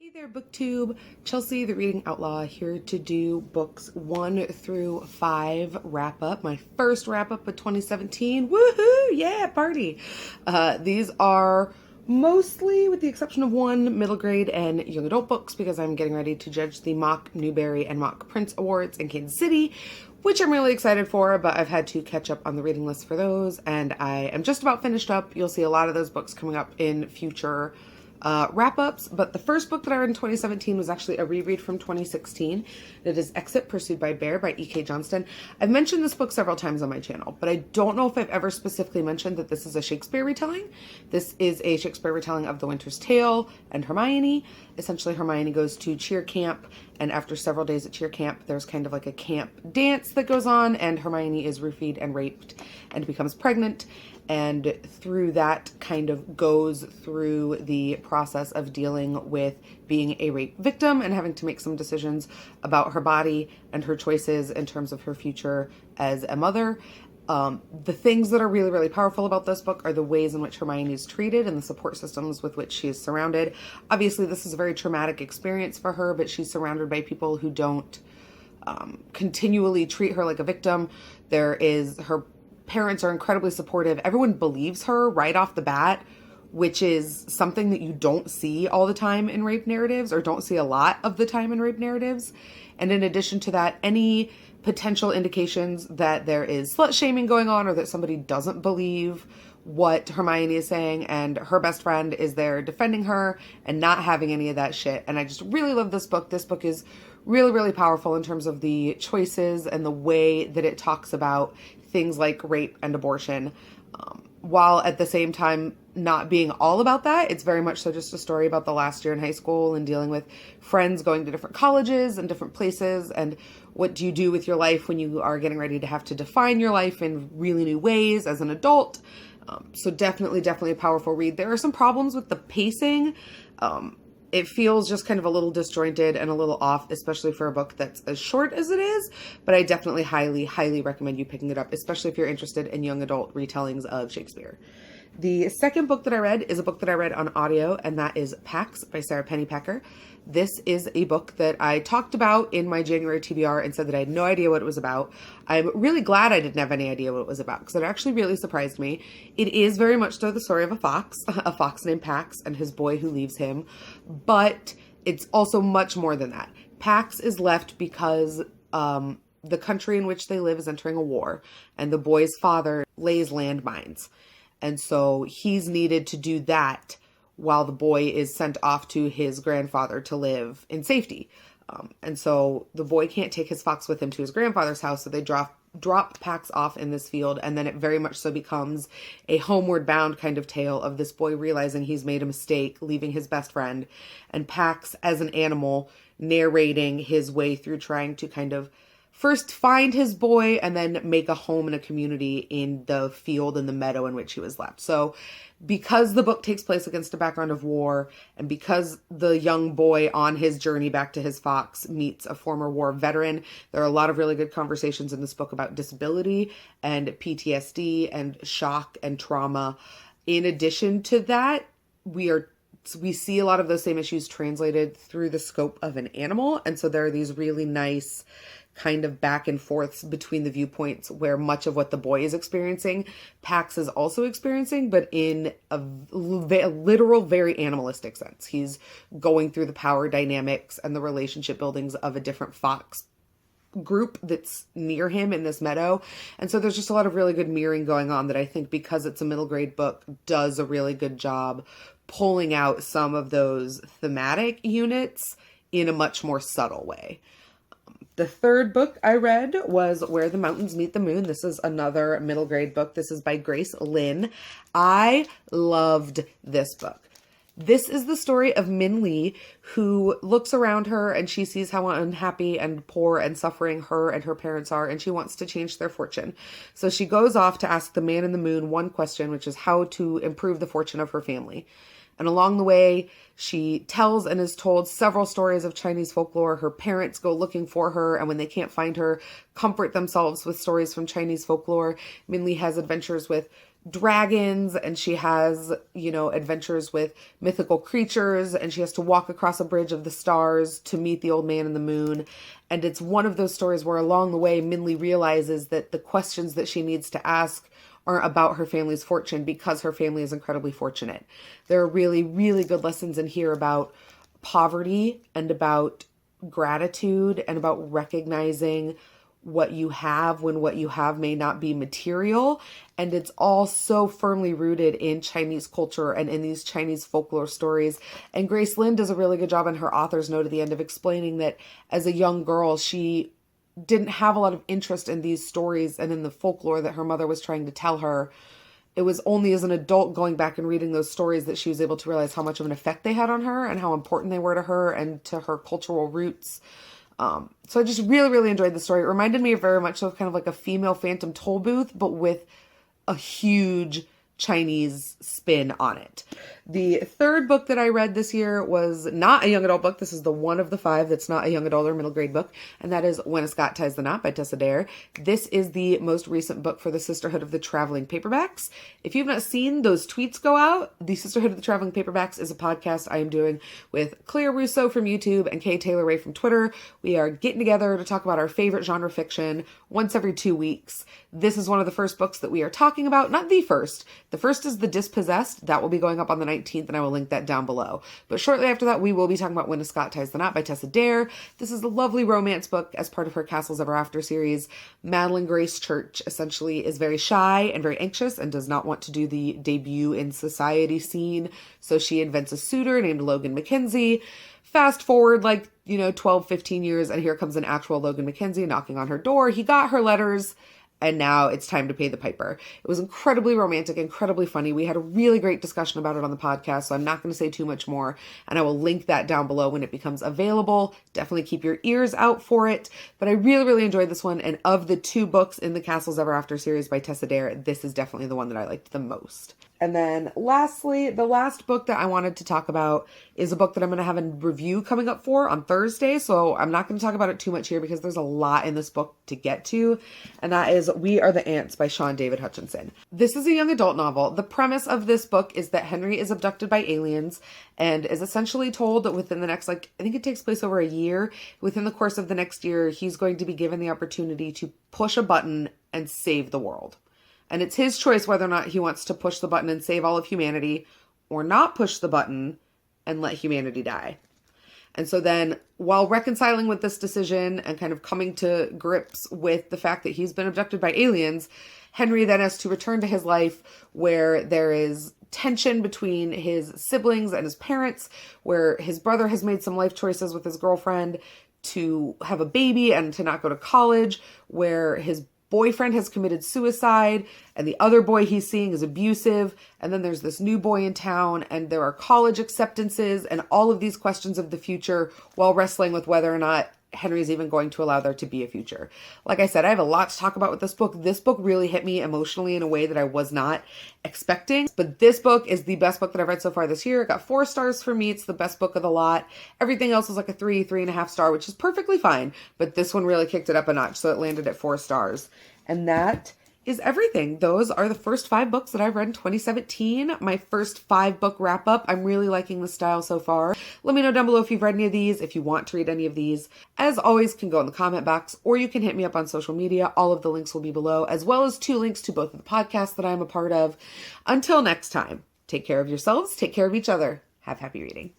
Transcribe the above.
Hey there, BookTube. Chelsea, the Reading Outlaw, here to do books 1 through 5 wrap up. My first wrap up of 2017. Woohoo! Yeah, party! These are mostly, with the exception of one, middle grade and young adult books because I'm getting ready to judge the Mock Newbery and Mock Prince Awards in Kansas City, which I'm really excited for, but I've had to catch up on the reading list for those, and I am just about finished up. You'll see a lot of those books coming up in future wrap-ups, but the first book that I read in 2017 was actually a reread from 2016. It is Exit Pursued by Bear by E.K. Johnston. I've mentioned this book several times on my channel, but I don't know if I've ever specifically mentioned that this is a Shakespeare retelling. This is a Shakespeare retelling of The Winter's Tale and Hermione. Essentially, Hermione goes to cheer camp, and after several days at cheer camp, there's kind of like a camp dance that goes on, and Hermione is roofied and raped and becomes pregnant. And through that kind of goes through the process of dealing with being a rape victim and having to make some decisions about her body and her choices in terms of her future as a mother. The things that are really, really powerful about this book are the ways in which Hermione is treated and the support systems with which she is surrounded. Obviously, this is a very traumatic experience for her, but she's surrounded by people who don't continually treat her like a victim. Her parents are incredibly supportive. Everyone believes her right off the bat, which is something that you don't see all the time in rape narratives, or don't see a lot of the time in rape narratives. And in addition to that, any potential indications that there is slut shaming going on or that somebody doesn't believe what Hermione is saying, and her best friend is there defending her and not having any of that shit. And I just really love this book. This book is really, really powerful in terms of the choices and the way that it talks about things like rape and abortion, while at the same time not being all about that. It's very much so just a story about the last year in high school and dealing with friends going to different colleges and different places, and what do you do with your life when you are getting ready to have to define your life in really new ways as an adult. So definitely a powerful read. There are some problems with the pacing. It feels just kind of a little disjointed and a little off, especially for a book that's as short as it is, but I definitely highly recommend you picking it up, especially if you're interested in young adult retellings of Shakespeare. The second book that I read is a book that I read on audio, and that is Pax by Sarah Pennypacker. This is a book that I talked about in my January TBR and said that I had no idea what it was about. I'm really glad I didn't have any idea what it was about, because it actually really surprised me. It is very much so the story of a fox named Pax and his boy who leaves him, but it's also much more than that. Pax is left because the country in which they live is entering a war, and the boy's father lays landmines. And so he's needed to do that while the boy is sent off to his grandfather to live in safety. And so the boy can't take his fox with him to his grandfather's house, so they drop Pax off in this field, and then it very much so becomes a homeward bound kind of tale of this boy realizing he's made a mistake, leaving his best friend, and Pax as an animal narrating his way through trying to kind of first find his boy and then make a home and a community in the field and the meadow in which he was left. So because the book takes place against a background of war, and because the young boy on his journey back to his fox meets a former war veteran, there are a lot of really good conversations in this book about disability and PTSD and shock and trauma. In addition to that, we see a lot of those same issues translated through the scope of an animal. And so there are these really nice kind of back and forths between the viewpoints where much of what the boy is experiencing, Pax is also experiencing, but in a literal, very animalistic sense. He's going through the power dynamics and the relationship buildings of a different fox group that's near him in this meadow. And so there's just a lot of really good mirroring going on that I think, because it's a middle grade book, does a really good job pulling out some of those thematic units in a much more subtle way. The third book I read was Where the Mountains Meet the Moon. This is another middle grade book. This is by Grace Lin. I loved this book. This is the story of Min Lee, who looks around her and she sees how unhappy and poor and suffering her and her parents are, and she wants to change their fortune. So she goes off to ask the man in the moon one question, which is how to improve the fortune of her family. And along the way, she tells and is told several stories of Chinese folklore. Her parents go looking for her, and when they can't find her, comfort themselves with stories from Chinese folklore. Min Lee has adventures with dragons, and she has, adventures with mythical creatures, and she has to walk across a bridge of the stars to meet the old man in the moon. And it's one of those stories where along the way, Minli realizes that the questions that she needs to ask aren't about her family's fortune because her family is incredibly fortunate. There are really, really good lessons in here about poverty and about gratitude and about recognizing what you have when what you have may not be material. And it's all so firmly rooted in Chinese culture and in these Chinese folklore stories. And Grace Lin does a really good job in her author's note at the end of explaining that as a young girl, she didn't have a lot of interest in these stories and in the folklore that her mother was trying to tell her. It was only as an adult going back and reading those stories that she was able to realize how much of an effect they had on her and how important they were to her and to her cultural roots. So I just really, really enjoyed the story. It reminded me very much of kind of like a female Phantom Tollbooth, but with a huge Chinese spin on it. The third book that I read this year was not a young adult book. This is the one of the 5 that's not a young adult or middle grade book, and that is When a Scot Ties the Knot by Tessa Dare. This is the most recent book for the Sisterhood of the Traveling Paperbacks. If you've not seen those tweets go out, the Sisterhood of the Traveling Paperbacks is a podcast I am doing with Claire Russo from YouTube and Kay Taylor Ray from Twitter. We are getting together to talk about our favorite genre fiction once every 2 weeks. This is one of the first books that we are talking about. Not the first. The first is The Dispossessed. That will be going up on the 19th, and I will link that down below. But shortly after that, we will be talking about When a Scot Ties the Knot by Tessa Dare. This is a lovely romance book as part of her Castles Ever After series. Madeline Grace Church essentially is very shy and very anxious and does not want to do the debut in society scene. So she invents a suitor named Logan Mackenzie. Fast forward 12, 15 years, and here comes an actual Logan Mackenzie knocking on her door. He got her letters, and now it's time to pay the piper. It was incredibly romantic, incredibly funny. We had a really great discussion about it on the podcast, so I'm not going to say too much more, and I will link that down below when it becomes available. Definitely keep your ears out for it. But I really, really enjoyed this one, and of the 2 books in the Castles Ever After series by Tessa Dare, this is definitely the one that I liked the most. And then lastly, the last book that I wanted to talk about is a book that I'm going to have a review coming up for on Thursday. So I'm not going to talk about it too much here because there's a lot in this book to get to. And that is We Are the Ants by Sean David Hutchinson. This is a young adult novel. The premise of this book is that Henry is abducted by aliens and is essentially told that within the next, I think it takes place over a year. Within the course of the next year, he's going to be given the opportunity to push a button and save the world. And it's his choice whether or not he wants to push the button and save all of humanity or not push the button and let humanity die. And so then while reconciling with this decision and kind of coming to grips with the fact that he's been abducted by aliens, Henry then has to return to his life where there is tension between his siblings and his parents, where his brother has made some life choices with his girlfriend to have a baby and to not go to college, where his boyfriend has committed suicide and the other boy he's seeing is abusive, and then there's this new boy in town, and there are college acceptances and all of these questions of the future while wrestling with whether or not Henry's even going to allow there to be a future. Like I said, I have a lot to talk about with this book. This book really hit me emotionally in a way that I was not expecting. But this book is the best book that I've read so far this year. It got 4 stars for me. It's the best book of the lot. Everything else was like a 3.5 star, which is perfectly fine. But this one really kicked it up a notch, so it landed at 4 stars. And that is everything. Those are the first 5 books that I've read in 2017. My first 5 book wrap up. I'm really liking the style so far. Let me know down below if you've read any of these, if you want to read any of these. As always, can go in the comment box, or you can hit me up on social media. All of the links will be below, as well as 2 links to both of the podcasts that I'm a part of. Until next time, take care of yourselves, take care of each other. Have happy reading.